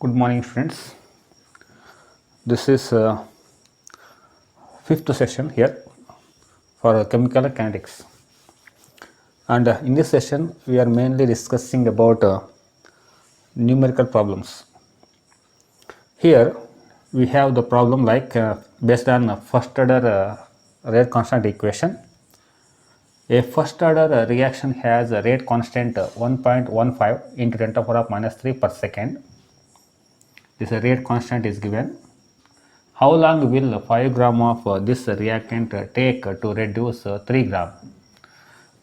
Good morning, friends. This is fifth session here for chemical kinetics, and in this session we are mainly discussing about numerical problems. Here we have the problem like based on first order rate constant equation. A first order reaction has a rate constant 1.15 into 10 to the power of minus 3 per second. This rate constant is given. How long will 5 gram of this reactant take to reduce 3 gram?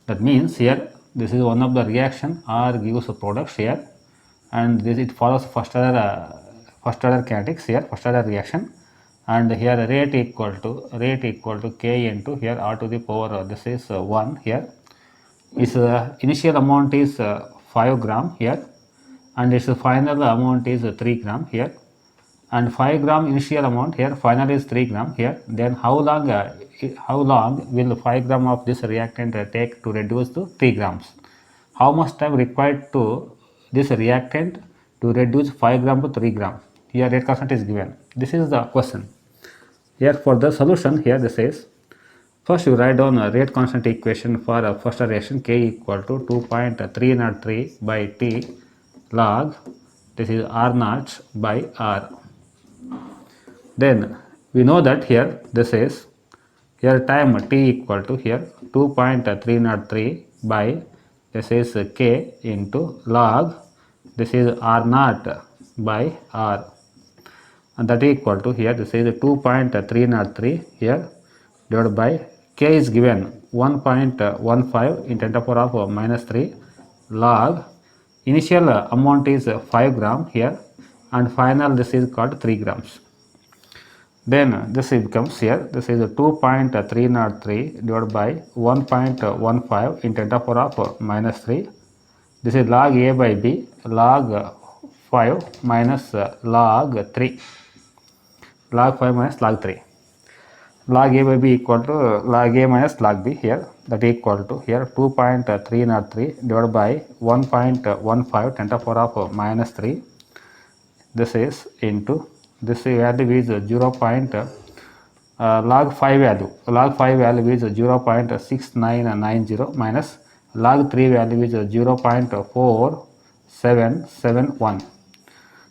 That means here this is one of the reaction or gives products here, and this it follows first order kinetics here, first order reaction, and here rate equal to k into here r to the power this is 1 here. Its initial amount is 5 gram here, and its final amount is 3 gram here, and 5 gram initial amount here, final is 3 gram here. Then how long will 5 gram of this reactant take to reduce to 3 grams? How much time required to this reactant to reduce 5 gram to 3 gram? Here rate constant is given. This is the question. Here for the solution, here this is, first you write down a rate constant equation for a first reaction k equal to 2.303 by t log, this is r naught by r. Then we know that here this is, here time t equal to here 2.303 by this is k into log, this is r naught by r, and that equal to here this is 2.303 here divided by k is given 1.15 in 10 to the power of minus 3 log, initial amount is 5 gram here, and final this is called 3 grams. Then this becomes here, this is 2.303 divided by 1.15 in 10 to the power of minus 3. This is log a by b, log 5 minus log 3, log 5 minus log 3. Log a by b equal to log a minus log b here, that equal to here 2.303 divided by 1.15 10 to the power of minus 3. This is into this value is 0. Log 5 value is 0.6990 minus log 3 value is 0.4771.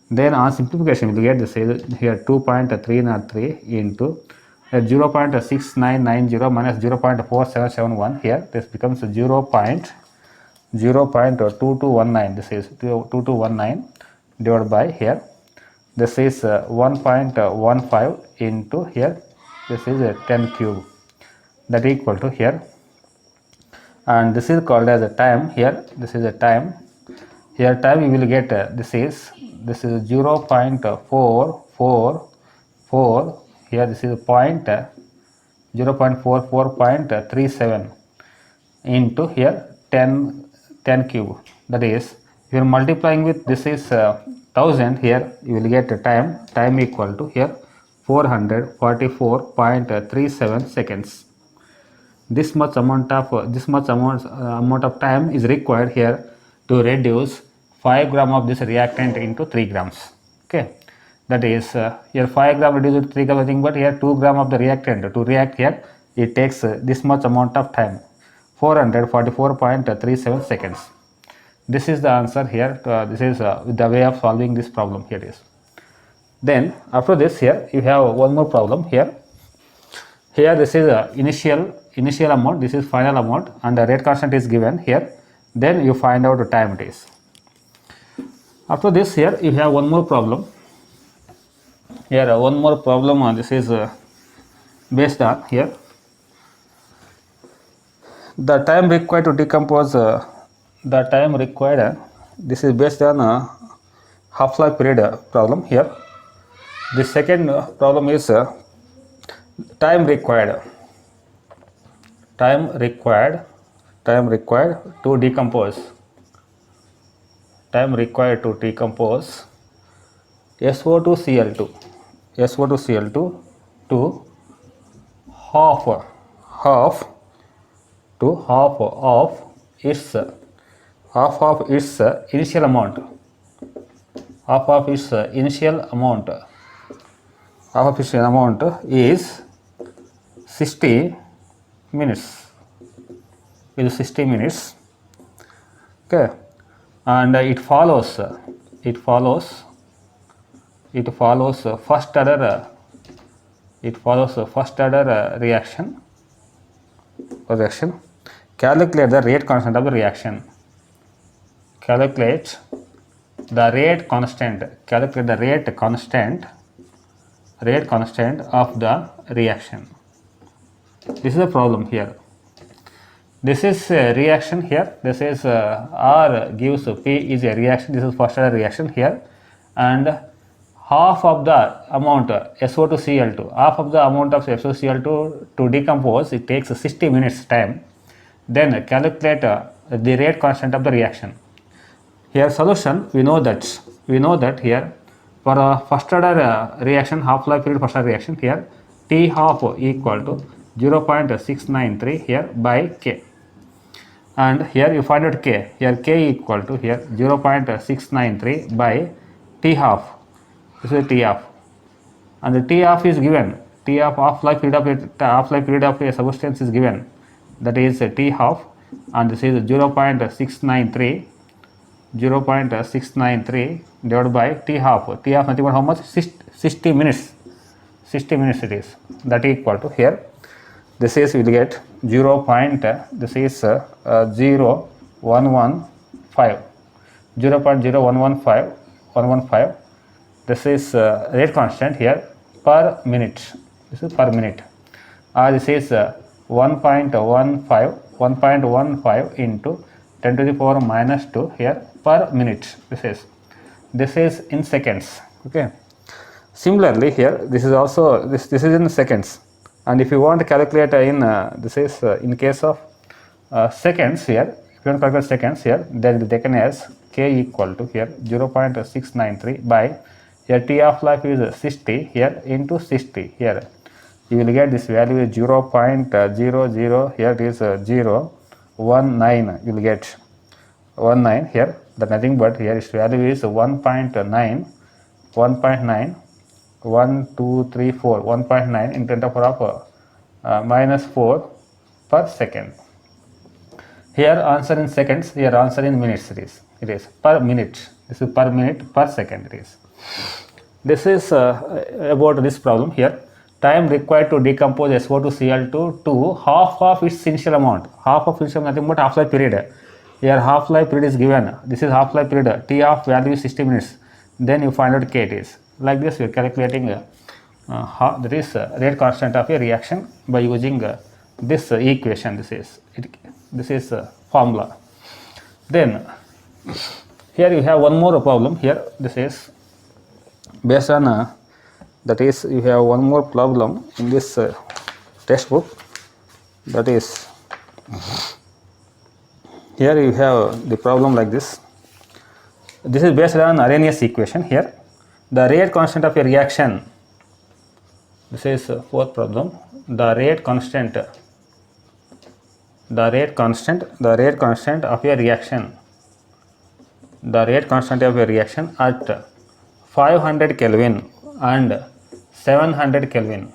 Then on simplification we will get this here 2.303 into 0.6990 minus 0.4771 here, this becomes 0.2219, this is 2219 divided by here this is 1.15 into here this is 10 cube, that equal to here, and this is called as a time here, this is a time here, time we will get this is 0.444 here, this is 0.44.37 into here 10 cube, that is if you are multiplying with this is 1000 here, you will get a time equal to here 444.37 seconds. This much amount of time is required here to reduce 5 gram of this reactant into 3 grams. Okay, that is here 5 gram reduced to 3 gram, nothing but here 2 gram of the reactant to react here, it takes this much amount of time, 444.37 seconds. This is the answer here. This is the way of solving this problem. Here it is. Then after this here you have one more problem here. Here this is initial amount, this is final amount, and the rate constant is given here. Then you find out the time it is. After this here you have one more problem. Here one more problem. This is based on here the time required to decompose. The time required, this is based on half-life period problem here. The second problem is time required to decompose, SO2Cl2 to half of its initial amount, half of its initial amount, half of its amount is 60 minutes, is 60 minutes. Okay, and it follows first order reaction. Calculate the rate constant of the reaction. Calculate the rate constant of the reaction. This is the problem here. This is a reaction here. This is R gives P is a reaction. This is first order reaction here, and half of the amount SO2Cl2, half of the amount of SO2Cl2 to decompose, it takes 60 minutes time. Then calculate the rate constant of the reaction. Here solution, we know that here for a first order reaction, half-life period first order reaction, here T half equal to 0.693 here by K, and here you find out K. Here K equal to here 0.693 by T half. This is T half, and the T half is given. T half half-life period of a substance is given, that is T half, and this is 0.693 divided by T half. T half nothing but how much? 60 minutes. 60 minutes it is. That equal to here. This is we will get 0.0115. 0.0115. This is rate constant here per minute. This is per minute. This is 1.15 into 10 to the power minus 2 here per minute. This is in seconds. Okay. Similarly here this is also this is in seconds, and if you want to calculate in this is in case of seconds here, if you want to calculate seconds here, then it will be taken as K equal to here 0.693 by here T of life is 60 here into 60 here. You will get this value is 0.00 here it is 0.19. You will get 19 here. That nothing but here its value is 1.9 in 10 to the power of minus 4 per second. Here answer in seconds, here answer in minutes it is per minute. This is per minute per second it is. This is about this problem here. Time required to decompose SO2Cl2 to half of its initial amount. Half of initial nothing but half-life period. Here half-life period is given. This is half-life period. T of value is 60 minutes. Then you find out K it is. Like this we are calculating that is rate constant of a reaction by using this equation. This is formula. Then here you have one more problem here. This is based on that is you have one more problem in this textbook, that is here you have the problem like this. This is based on Arrhenius equation here. The rate constant of a reaction, this is fourth problem, the rate constant of a reaction at 500 Kelvin and 700 Kelvin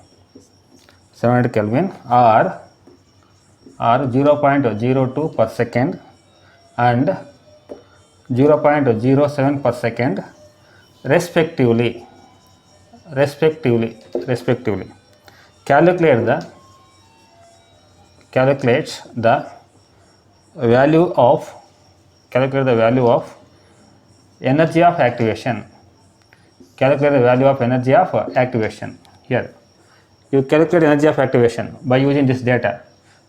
are 0.02 per second and 0.07 per second respectively. Calculate the value of energy of activation. Calculate the value of energy of activation. Here you calculate energy of activation by using this data.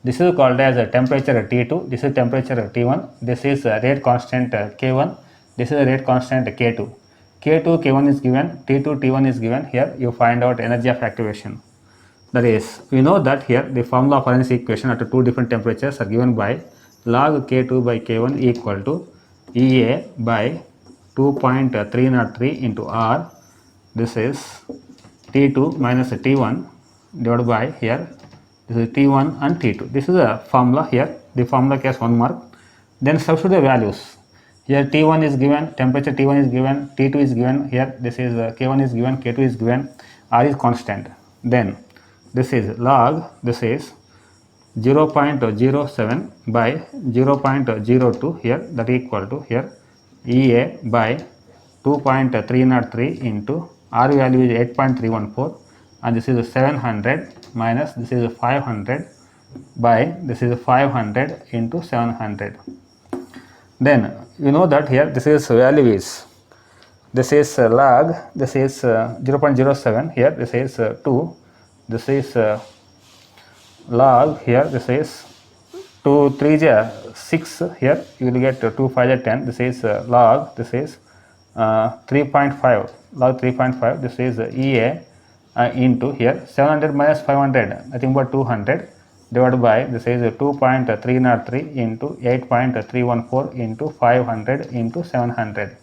This is called as a temperature T2, this is temperature T1, this is rate constant K1, this is a rate constant K2. K2, K1 is given, T2, T1 is given. Here you find out energy of activation. That is, we know that here the formula of Arrhenius equation at two different temperatures are given by log K2 by K1 equal to EA by 2.303 into R. This is T2 minus T1 divided by here. This is T1 and T2. This is a formula here. The formula has 1 mark. Then substitute the values. Here T1 is given, temperature T1 is given, T2 is given, here this is K1 is given, K2 is given, R is constant. Then this is log, this is 0.07 by 0.02 here, that equal to here EA by 2.303 into R value is 8.314, and this is 700 minus this is 500 by this is 500 into 700. Then you know that here this is value is, this is log, this is 0.07 here, this is 2, this is log here, this is 2 3 6 here, you will get 2 5 10, this is log, this is 3.5, log 3.5, this is EA into here 700 minus 500, nothing but 200 divided by this is 2.303 into 8.314 into 500 into 700,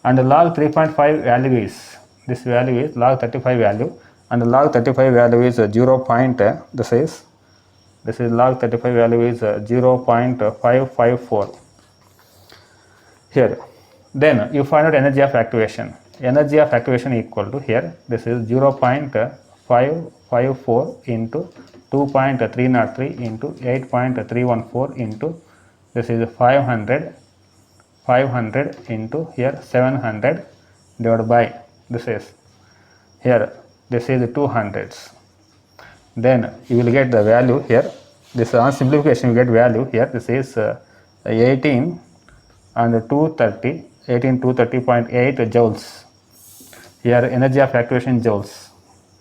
and the log 3.5 value is, this value is log 35 value, and the log 35 value is 0. This is log 35 value is 0.554 here. Then you find out energy of activation. Energy of activation equal to here, this is 0.554 into 2.303 into 8.314 into this is 500 into here 700 divided by this is here, this is 200s. Then you will get the value here, this on simplification you get value here, this is 18 and 230, 230.8 joules. Here energy of activation joules,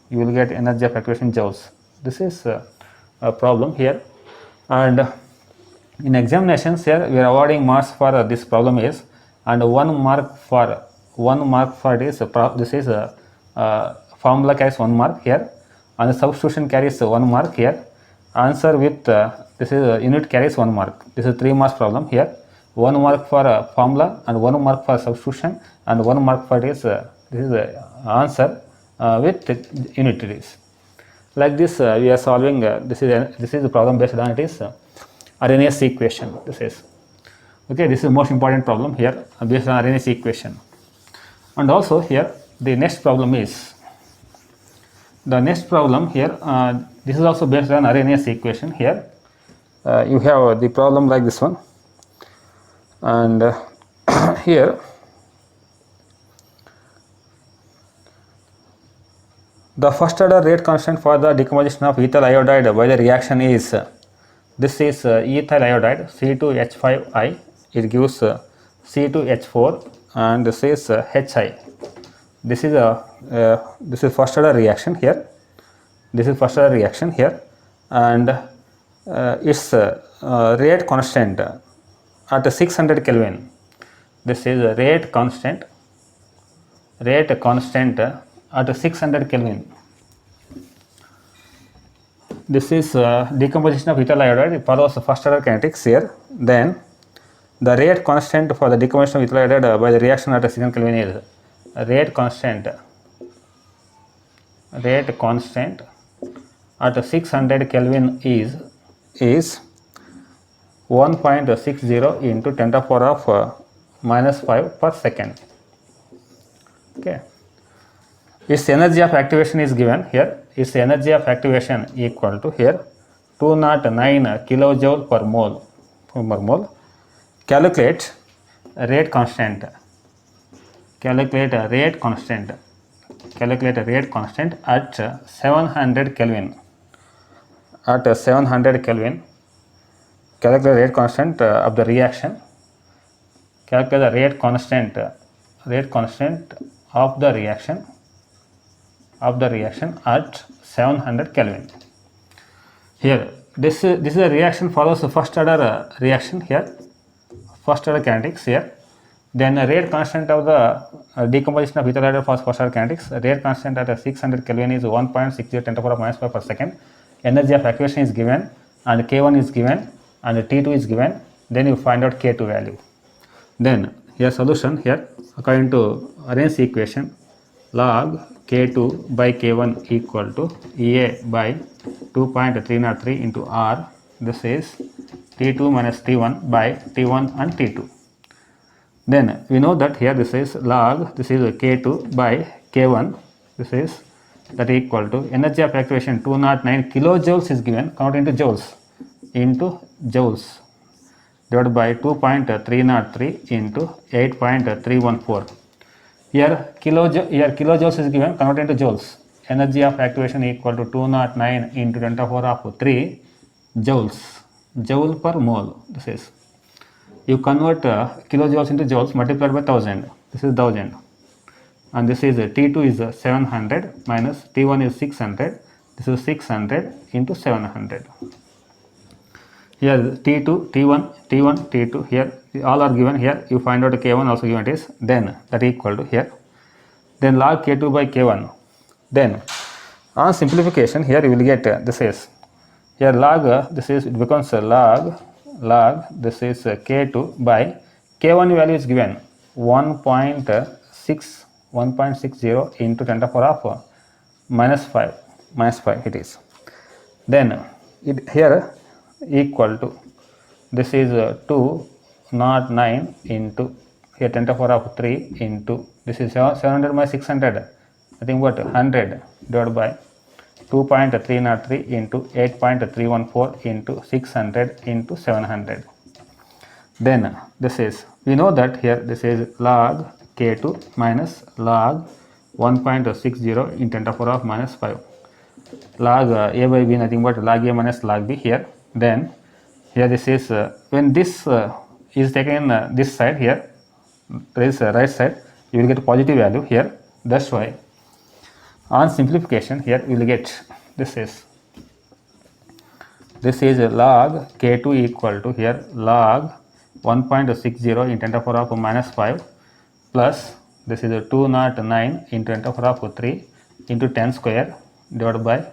you will get energy of activation joules. This is a problem here, and in examinations here we are awarding marks for this problem is, and 1 mark for this this is formula carries 1 mark here, and the substitution carries 1 mark here, answer with this is unit carries 1 mark. This is 3 marks problem here, 1 mark for formula and 1 mark for substitution and 1 mark for this is answer with unitaries. Like this we are solving this is the problem based on it is Arrhenius equation. This is okay, this is most important problem here based on Arrhenius equation. And also here the next problem is, the next problem here this is also based on Arrhenius equation. Here you have the problem like this one, and here the first order rate constant for the decomposition of ethyl iodide by the reaction is, this is ethyl iodide C2H5I, it gives C2H4 and this is Hi. This is first order reaction here, this is first order reaction here, and its rate constant at 600 Kelvin. This is rate constant at 600 Kelvin. This is decomposition of ethyl iodide, it follows first order kinetics here. Then the rate constant for the decomposition of ethyl iodide by the reaction at 600 Kelvin is rate constant at 600 Kelvin is 1.60 into 10 to the power of minus 5 per second. Okay. Its energy of activation is given here. Its energy of activation equal to here 209 kilojoule per mole. Calculate rate constant. Calculate a rate constant at 700 Kelvin. At 700 Kelvin, calculate rate constant of the reaction. Calculate the rate constant of the reaction at 700 Kelvin. Here, this is a reaction follows the first order reaction here, first order kinetics here. Then a rate constant of the decomposition of ethyl iodide for first order kinetics. Rate constant at 600 Kelvin is 1.60 10 to the power of minus 5 per second. Energy of activation is given, and K1 is given, and T2 is given. Then you find out K2 value. Then here solution here according to Arrhenius equation, log K2 by K1 equal to EA by 2.303 into R. This is T2 minus T1 by T1 and T2. Then we know that here this is log, this is K2 by K1, this is that equal to energy of activation 209 kilojoules is given, count into joules, divided by 2.303 into 8.314. Here kilojoules is given, convert into joules. Energy of activation equal to 209 into 10 to the power of 3 joules, joule per mole. This is, you convert kilojoules into joules multiplied by 1000. This is 1000, and this is T2 is 700 minus T1 is 600. This is 600 into 700. Here T2, T1, T1, T2, here all are given. Here you find out K1 also given, it is, then that equal to here, then log K2 by K1. Then on simplification here you will get this is, here log this is, it becomes log this is K2 by K1 value is given 1.60 into 10 to the power of minus 5 it is. Then it here equal to, this is 209 into here 10 to the power of 3 into, this is 700 by 600, nothing but 100 divided by 2.303 into 8.314 into 600 into 700. Then this is, we know that here this is log K2 minus log 1.60 in 10 to the power of minus 5. Log A by B, nothing but log A minus log B here. Then here this is, when this is taken this side here, this right side, you will get a positive value here. That's why on simplification here you will get, this is log K2 equal to here log 1.60 in 10 to the power of minus 5 plus this is 209 into 10 to the power of 3 into 10 square divided by,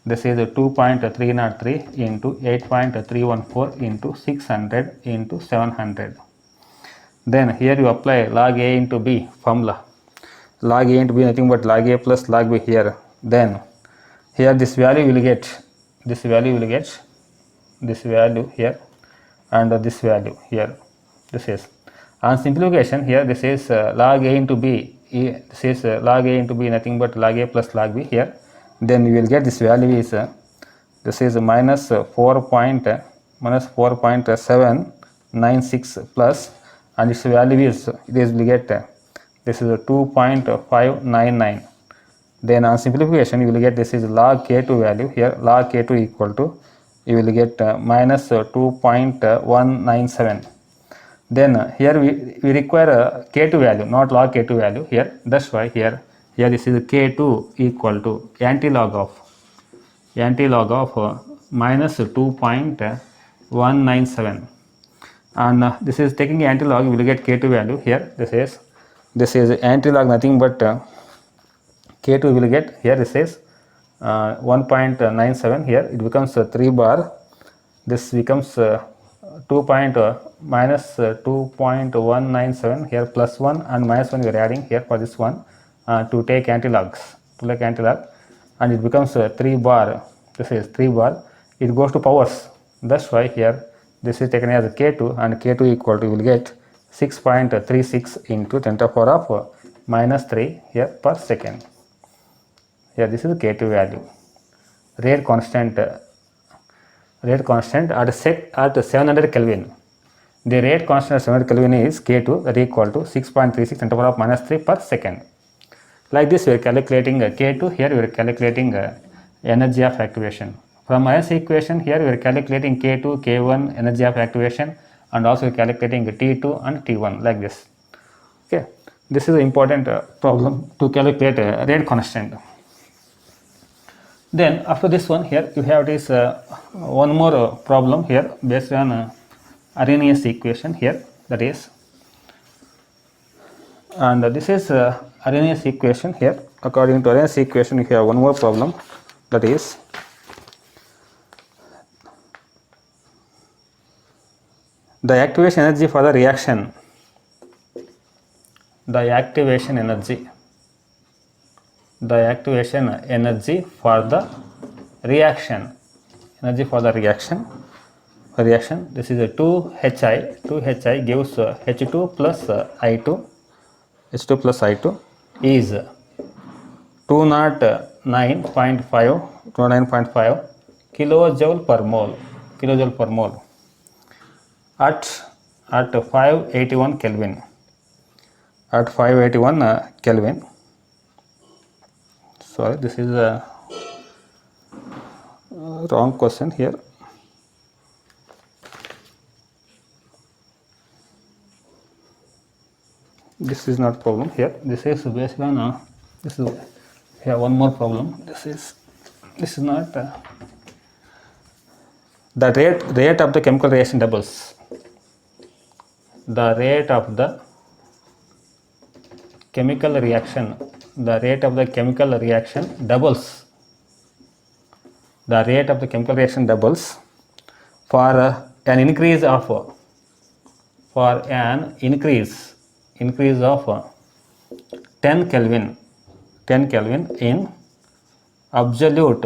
this is 2.303 into 8.314 into 600 into 700. Then here you apply log A into B formula. Log A into B, nothing but log A plus log B here. Then here this value will get, this value here, and this value here. This is on simplification here, this is log A into B, this is log A into B, nothing but log A plus log B here. Then you will get this value is this is minus 4.796 plus, and this value is, this will get, this is 2.599. Then on simplification you will get, this is log K2 value here, log K2 equal to, you will get minus 2.197. Then here we require K2 value, not log K2 value here. That's why here this is K2 equal to anti-log of minus 2.197, and this is taking anti-log, you will get K2 value here. This is anti-log, nothing but K2 will get here, this is 1.97 here, it becomes 3 bar, this becomes 2.197 here plus 1 and minus 1 we are adding here for this one to take anti-logs, and it becomes 3 bar, this is 3 bar, it goes to powers. That's why here this is taken as K2, and K2 equal to, you will get 6.36 into 10 to the power of minus 3 here per second. Here this is K2 value. Rate constant at 700 Kelvin. The rate constant at 700 Kelvin is K2, that equal to 6.36 10 to the power of minus 3 per second. Like this we are calculating K2, here we are calculating energy of activation. From IS equation here we are calculating K2, K1 energy of activation, and also calculating T2 and T1 like this. Okay, this is an important problem to calculate rate constant. Then after this one here you have this one more problem here based on Arrhenius equation here, that is, and this is Arrhenius equation here. According to Arrhenius equation you have one more problem, that is the activation energy for the reaction, the activation energy for the reaction reaction. This is a 2HI. 2HI gives H2 plus I2. H2 plus I2 is 209.5 kilojoule per mole. Kilojoule per mole at 581 Kelvin. At 581 Kelvin. Sorry, this is a wrong question here. This is not problem here. This is based on this is here one more problem. This is not the rate of the chemical reaction doubles. The rate of the chemical reaction. The rate of the chemical reaction doubles. The rate of the chemical reaction doubles for an increase of of 10 Kelvin in absolute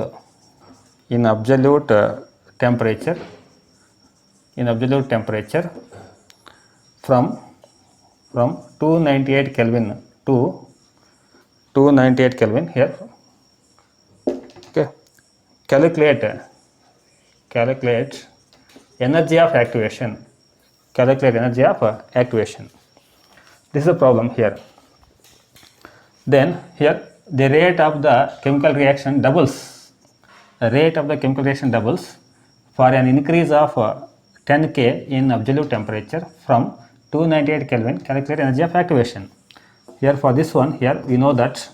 temperature from 298 Kelvin to 298 Kelvin here. Okay, calculate energy of activation. Calculate energy of activation. This is a problem here. Then here the rate of the chemical reaction doubles. The rate of the chemical reaction doubles for an increase of 10 K in absolute temperature from 298 Kelvin. Calculate energy of activation. Here for this one, here we know that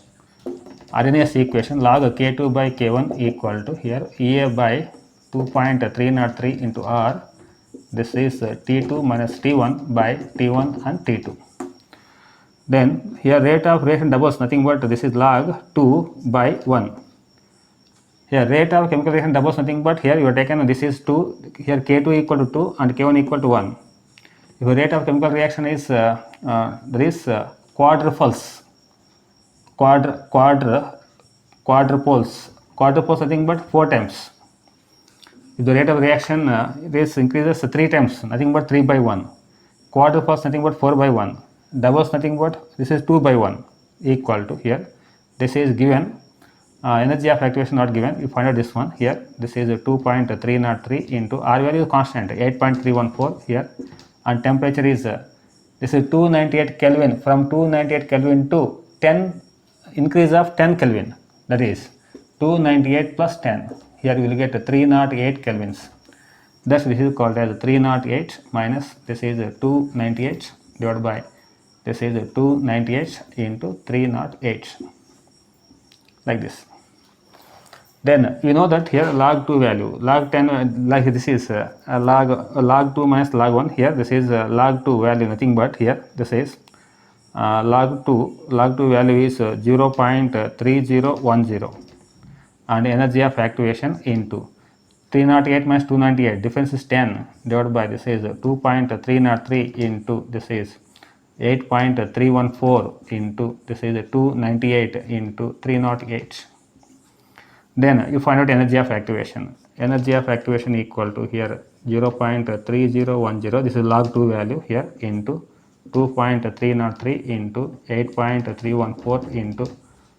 Arrhenius equation log K2 by K1 equal to here EA by 2.303 into R. This is T2 minus T1 by T1 and T2. Then here rate of reaction doubles nothing but this is log 2 by 1. Here rate of chemical reaction doubles nothing but here you have taken this is 2, here K2 equal to 2 and K1 equal to 1. If the rate of chemical reaction is there is quadruples nothing but 4 times. If the rate of reaction this increases 3 times nothing but 3 by 1. Quadruples nothing but 4 by 1. Doubles nothing but this is 2 by 1 equal to here this is given energy of activation not given. You find out this one here. This is 2.303 into R value is constant 8.314 here, and temperature is this is 298 Kelvin. From 298 Kelvin to 10 increase of 10 Kelvin, that is 298 plus 10. Here you will get 308 Kelvins. Thus this is called as 308 minus this is 298 divided by this is 298 into 308, like this. Then you know that here log 2 value, log 10, like this is log 2 minus log 1. Here this is log 2 value nothing but here this is log 2 value is 0.3010, and energy of activation into 308 minus 298 difference is 10 divided by this is 2.303 into this is 8.314 into this is 298 into 308. Then you find out energy of activation. Energy of activation equal to here 0.3010, this is log 2 value here, into 2.303 into 8.314 into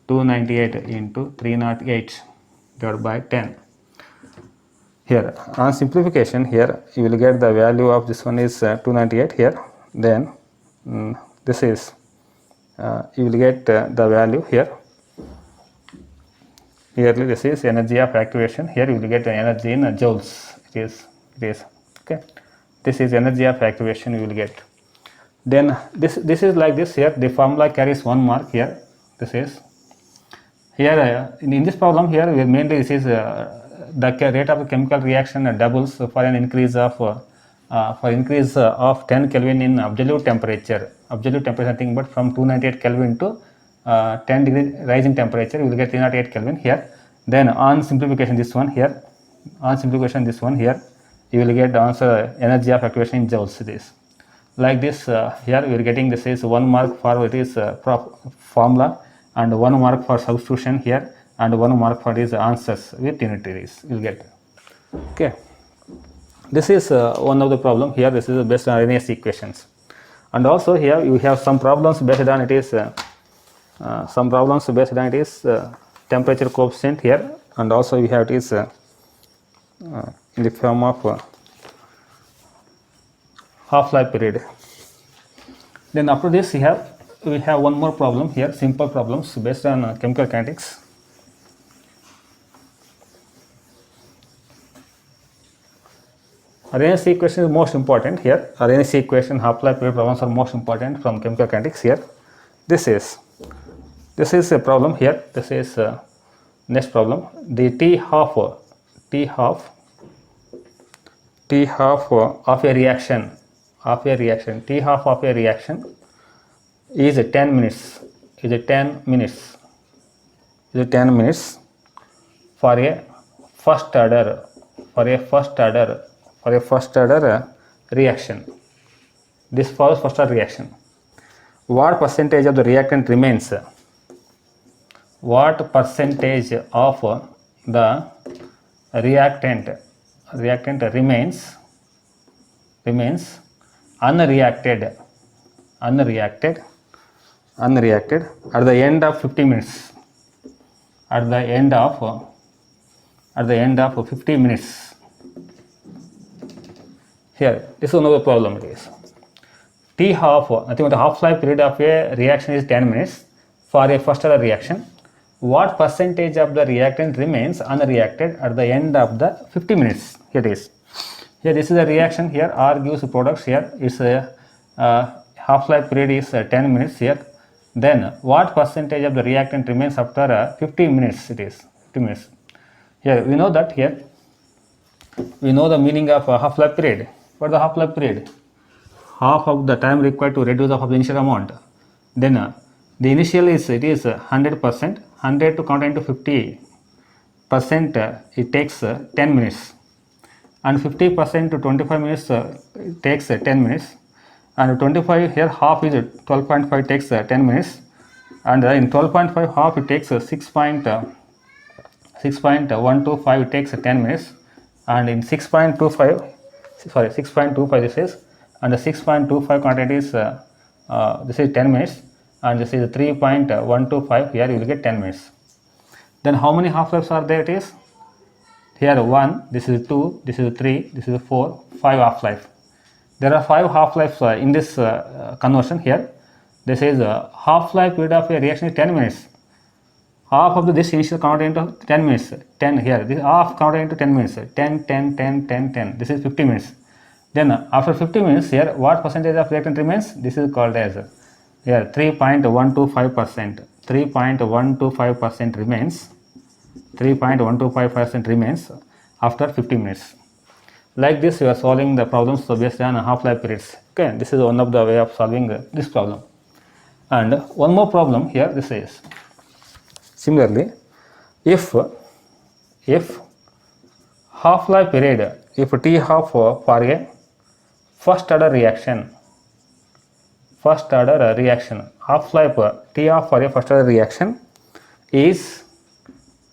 298 into 308 divided by 10. Here on simplification, here you will get the value of this one is 298 here. Then this is you will get the value here. Here this is energy of activation. Here you will get the energy in joules. It is okay. This is energy of activation you will get. Then this is like this. Here the formula carries 1 mark. Here this is here in this problem here mainly this is the rate of the chemical reaction doubles for an increase of 10 Kelvin in absolute temperature. Absolute temperature nothing but from 298 Kelvin to 10 degree rising temperature, you will get 308 Kelvin here. Then on simplification this one here, you will get the answer energy of activation in joules. This like this here we are getting this is 1 mark for it is formula and 1 mark for substitution here and 1 mark for these answers with unitaries you will get. Okay, This is one of the problem here. This is based on Arrhenius equations, and also here you have some problems based on it is temperature coefficient here, and also we have it is in the form of half-life period. Then after this we have one more problem here, simple problems based on chemical kinetics. Arrhenius equation is most important here. Arrhenius equation, half-life period problems are most important from chemical kinetics here. This is a problem here. This is next problem. The T half of a reaction is 10 minutes. Is 10 minutes for a first order reaction. This follows first order reaction. What percentage of the reactant remains? What percentage of the reactant remains unreacted at the end of 50 minutes? At the end of 50 minutes. Here, this is another problem. It is T half, nothing but the half-life period of a reaction is 10 minutes for a first order reaction. What percentage of the reactant remains unreacted at the end of the 50 minutes? Here it is. Here this is a reaction. Here R gives products. Here it's a half-life period is 10 minutes here. Then what percentage of the reactant remains after 50 minutes? It is 50 minutes. Here we know that here we know the meaning of half-life period. What is the half-life period? Half of the time required to reduce the initial amount. Then the initial is 100%. 100 to convert into 50%, it takes 10 minutes, and 50% to 25 minutes it takes 10 minutes, and 25 here half is 12.5 takes 10 minutes, and in 12.5 half it takes 6.125 it takes 10 minutes, and in 6.25 this is, and the 6.25 quantity is this is 10 minutes, and this is 3.125. here you will get 10 minutes. Then how many half-lives are there? It is here 1, this is 2, this is 3, this is 4, 5 half-life. There are 5 half-lives in this conversion here. This is half-life period of a reaction is 10 minutes. Half of this initial converted into 10 minutes, 10 here, this half converted into 10 minutes, 10, 10, 10, 10, 10, this is 50 minutes. Then after 50 minutes here, what percentage of reactant remains? This is called as here 3.125%. 3.125% remains. 3.125% remains after 50 minutes. Like this, you are solving the problems based on half-life periods. Okay, this is one of the way of solving this problem. And one more problem here. This is similarly, if half-life period, if T half for a first order reaction, half-life T half for a first order reaction is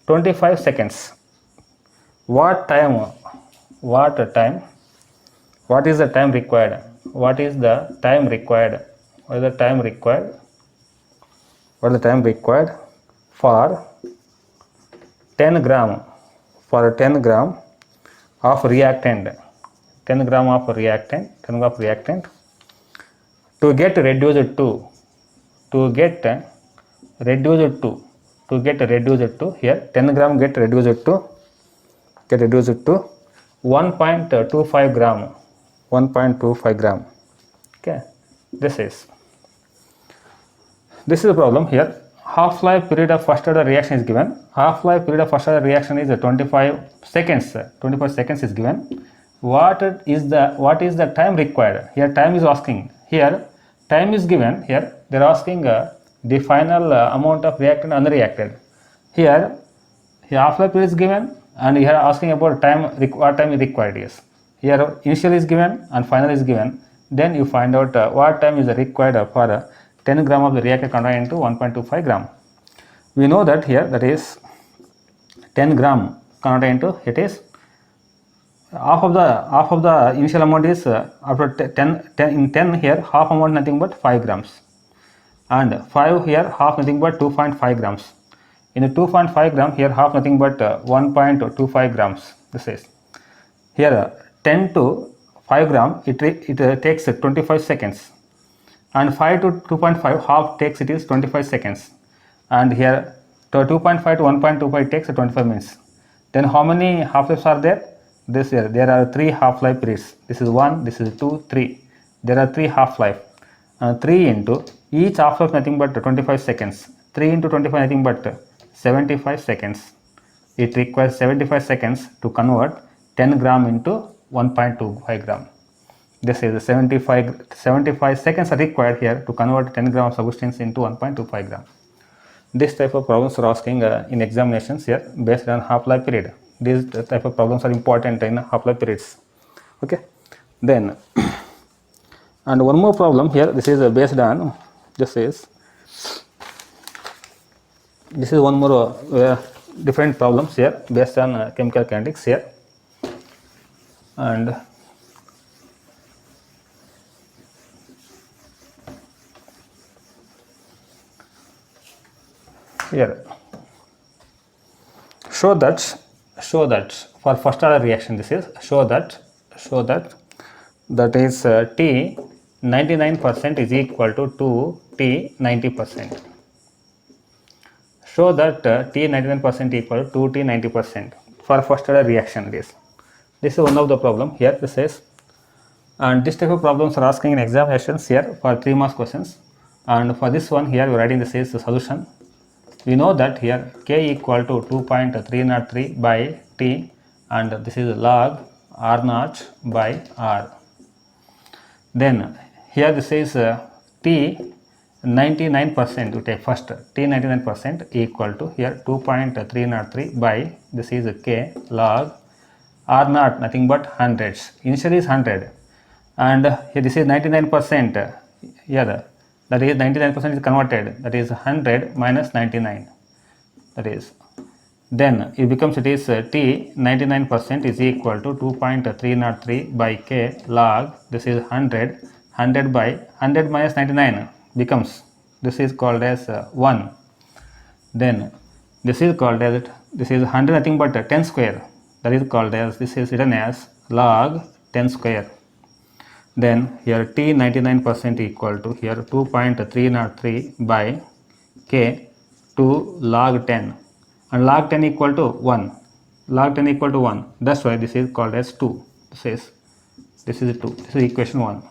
25 seconds. What is the time required? What is the time required for 10 gram of reactant, 10 gram of reactant to get reduced to here 10 gram get reduced to 1.25 gram. Okay, this is the problem here. Half-life period of first order reaction is given. Half-life period of first order reaction is 25 seconds. 25 seconds is given. What is the time required? Here time is asking. Here time is given. Here they are asking the final amount of reactant unreacted. Here half-life period is given, and here asking about time, what time is required is. Here initial is given and final is given. Then you find out what time is required for 10 gram of the reactant converted into 1.25 gram. We know that here that is 10 gram converted into it is half of the initial amount is after 10 in 10 here half amount nothing but 5 grams, and 5 here half nothing but 2.5 grams. In the 2.5 gram here half nothing but 1.25 grams. This is here 10 to 5 gram it takes 25 seconds, and 5 to 2.5 half takes it is 25 seconds, and here 2.5 to 1.25 takes 25 minutes. Then how many half-lives are there? This here there are 3 half-life periods. This is 1, this is 2, 3. There are 3 half-life. 3 into each half-life nothing but 25 seconds. 3 into 25 nothing but 75 seconds. It requires 75 seconds to convert 10 gram into 1.25 gram. This is 75 seconds are required here to convert 10 gram of substance into 1.25 gram. This type of problems are asking in examinations here based on half-life period. These type of problems are important in half-life periods. Okay. Then and one more problem here. This is based on this is one more different problems here based on chemical kinetics here. And here show that for first order reaction this is show that is T 99% is equal to 2T 90%. Show that T 99% equal to 2T 90% for first order reaction. This is one of the problem here. This is, and this type of problems are asking in examinations here for 3 marks questions. And for this one here we are writing this is the solution. We know that here K equal to 2.303 by T, and this is log R naught by R. Then here this is T 99%, we take first T 99% equal to here 2.303 by this is K log R naught nothing but hundreds. Initially is 100, and here this is 99%. Here that is 99% is converted, that is 100 minus 99, that is, then it becomes it is T 99% is equal to 2.303 by K log this is 100 by 100 minus 99 becomes, this is called as 1. Then this is called as, this is 100 nothing but 10 square, that is called as, this is written as log 10 square. Then here T 99% equal to here 2.303 by K to log 10, and log 10 equal to 1. Log 10 equal to 1. That's why this is called as 2. This is 2. This is equation 1.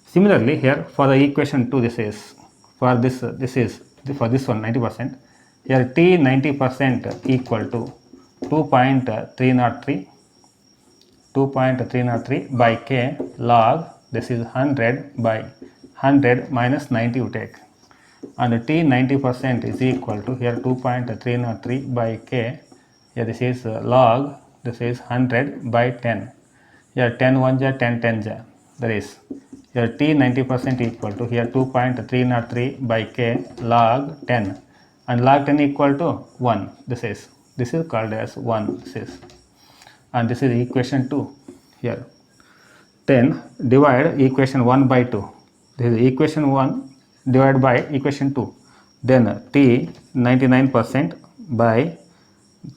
Similarly here for the equation 2, this is for this for this one 90%. Here T 90% equal to 2.303 by K log this is 100 by 100 minus 90 you take, and T 90% is equal to here 2.303 by K, here this is log this is 100 by 10, here 10 1 ja 10 10 ja, that is here T 90% equal to here 2.303 by K log 10, and log 10 equal to 1. This is called as 1. This is, and this is equation 2 here. Then divide equation 1 by 2. This is equation 1 divided by equation 2. Then T 99% by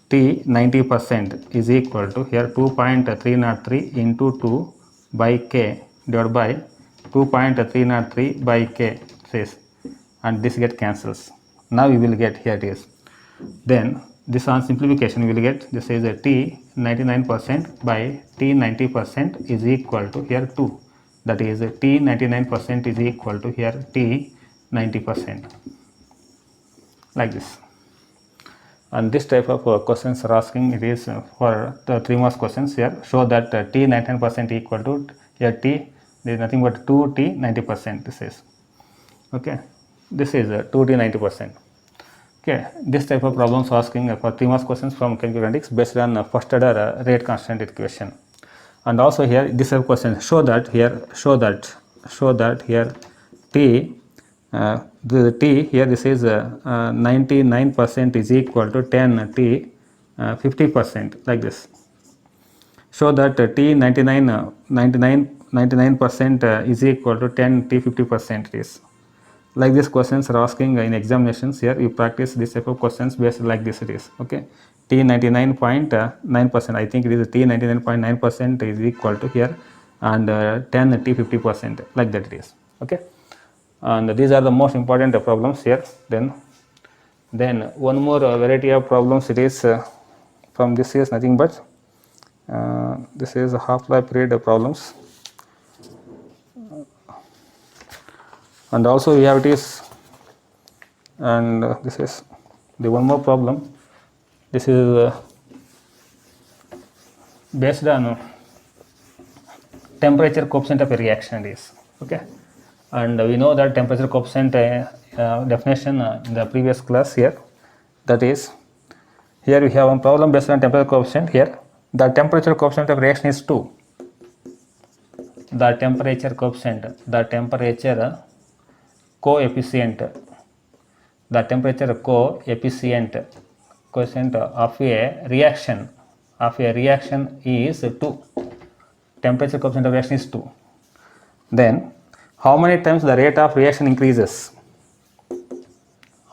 T 90% is equal to here 2.303 into 2 by K divided by 2.303 by K, says, and this get cancels. Now we will get, here it is. Then this on simplification we will get, this is a T 99% by T 90% is equal to here 2, that is T 99% is equal to here T 90%, like this. And this type of questions are asking, it is for the 3 marks questions here. Show that T 99% equal to here T, there is nothing but 2T 90%. This is okay. This is 2T 90%. Okay, this type of problems asking for 3 marks questions from chemical kinetics based on first order rate constant equation. And also here this type of question, show that here T the T here this is 99% is equal to 10T 50%, like this. show that T 99% is equal to 10 T 50% is. Like these questions are asking in examinations. Here you practice this type of questions based like this it is. Okay, T 99.9%, I think it is T 99.9% is equal to here, and 10 T 50%, like that it is. Okay, and these are the most important problems here. Then one more variety of problems it is from this is nothing but this is half-life period problems, and also we have it is, and this is the one more problem. This is based on temperature coefficient of a reaction is. Okay, and we know that temperature coefficient definition in the previous class here. That is, here we have one problem based on temperature coefficient. Here the temperature coefficient of reaction is 2. The temperature coefficient, the temperature coefficient coefficient of a reaction is 2. Temperature coefficient of reaction is 2. Then how many times the rate of reaction increases?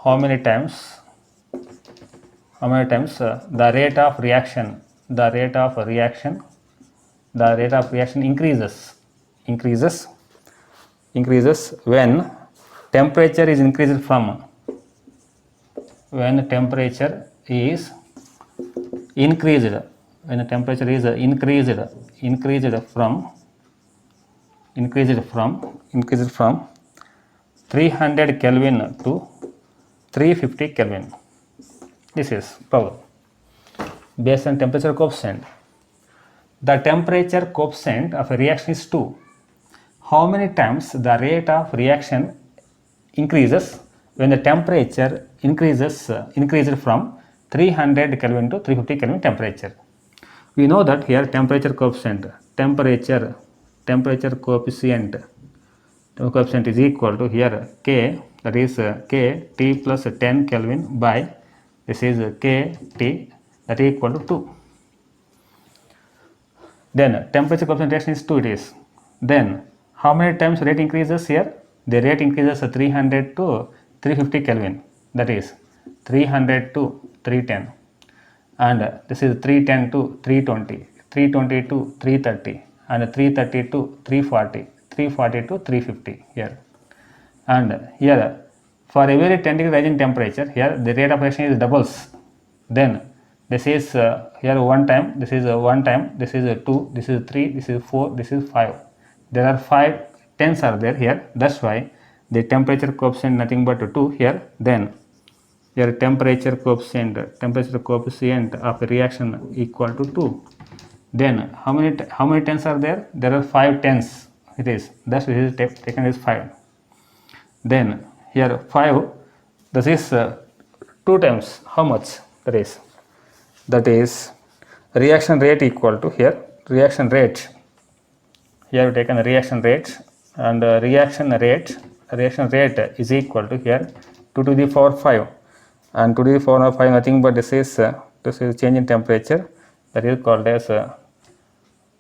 How many times the rate of reaction increases when temperature is increased from increased from 300 Kelvin to 350 Kelvin. This is problem based on temperature coefficient. The temperature coefficient of a reaction is 2. How many times the rate of reaction increases when the temperature increased from 300 Kelvin to 350 Kelvin temperature? We know that here temperature coefficient is equal to here K, that is K T plus 10 Kelvin by this is K T, that is equal to 2. Then temperature coefficient reaction is 2 it is. Then how many times rate increases here? The rate increases 300 to 350 Kelvin, that is 300 to 310, and this is 310 to 320, 320 to 330, and 330 to 340, 340 to 350 here. And here for every 10 degree rise in temperature, here the rate of reaction is doubles. Then this is here 1 time, this is 1 time, this is 2, this is 3, this is 4, this is 5. There are 5 tens are there here. That's why the temperature coefficient nothing but 2 here. Then here temperature coefficient of a reaction equal to 2. Then how many tens are there? There are 5 tens. It is. Thus it is taken as 5. Then here 5. This is 2 times. How much? That is reaction rate equal to here reaction rate. Here we taken reaction rate, and reaction rate is equal to here 2 to the power 5, and 2 to the power 5 nothing but this is change in temperature, that is called as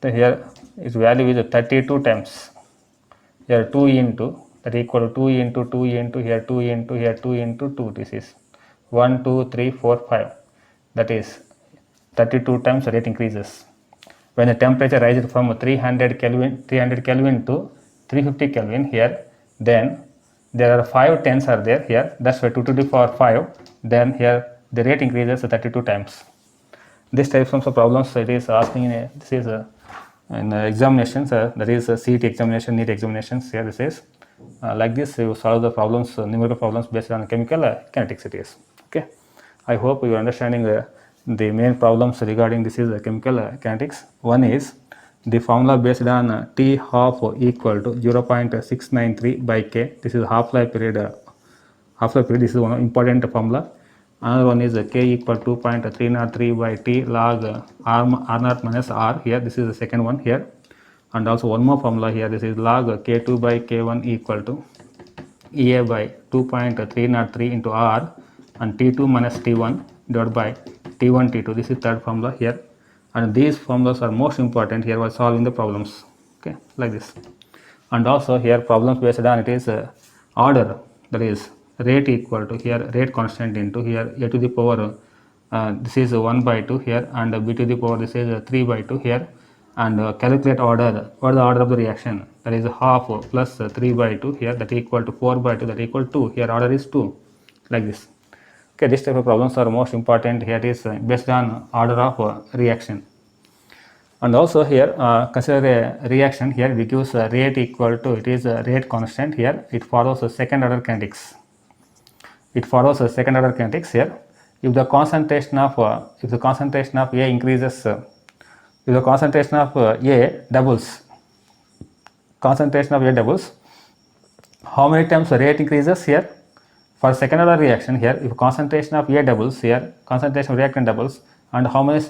here its value is 32 times. Here 2 into, that is equal to 2 into 2 into here 2 into here 2 into 2. This is 1 2 3 4 5, that is 32 times rate increases when the temperature rises from 300 Kelvin to 350 Kelvin here. Then there are 5 tens are there here. That's why 2 to the power 5. Then here the rate increases 32 times. This types of problems it is asking in this is in examinations, that is CET examination, NEET examinations. Here this is like this you solve the problems, numerical problems based on chemical kinetics it is. Okay, I hope you are understanding the main problems regarding this is chemical kinetics. One is the formula based on T half equal to 0.693 by K. This is half-life period. This is one important formula. Another one is K equal to 2.303 by T log R naught minus R. Here this is the second one here. And also one more formula here. This is log K2 by K1 equal to EA by 2.303 into R and T2 minus T1 divided by T1 T2. This is third formula here. and these formulas are most important here while solving the problems. Okay, like this. And also here problems based on it is order, that is rate equal to here rate constant into here a to the power this is 1 by 2 here, and b to the power this is 3 by 2 here, and calculate order. What is the order of the reaction? That is half plus 3 by 2 here, that equal to 4 by 2, that equal to 2. Here order is 2, like this. Okay, this type of problems are most important. Here it is based on order of reaction. And also here consider a reaction. Here we use rate equal to, it is a rate constant. Here it follows a second order kinetics. It follows a second order kinetics. Here if the concentration of A increases, if the concentration of A doubles, how many times the rate increases? Here for second order reaction, here if concentration of A doubles, here concentration of reactant doubles, and how many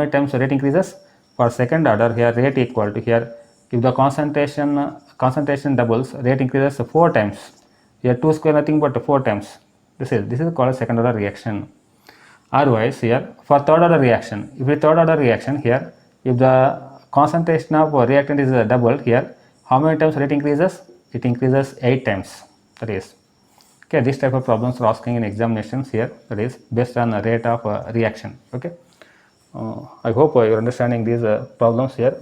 times the rate increases? For second order, here rate equal to, here if the concentration doubles, rate increases 4 times. Here 2 square nothing but 4 times. This is called a second order reaction. Otherwise here for third order reaction, if a third order reaction, here if the concentration of reactant is doubled, here how many times rate increases? It increases 8 times. That is, okay, this type of problems are asking in examinations here, that is based on the rate of reaction. Okay, I hope you're understanding these problems here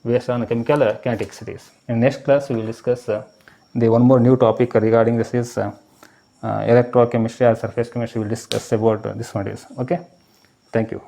based on chemical kinetics. It is. In next class we will discuss the one more new topic regarding this is electrochemistry or surface chemistry. We will discuss about this one. Is okay. Thank you.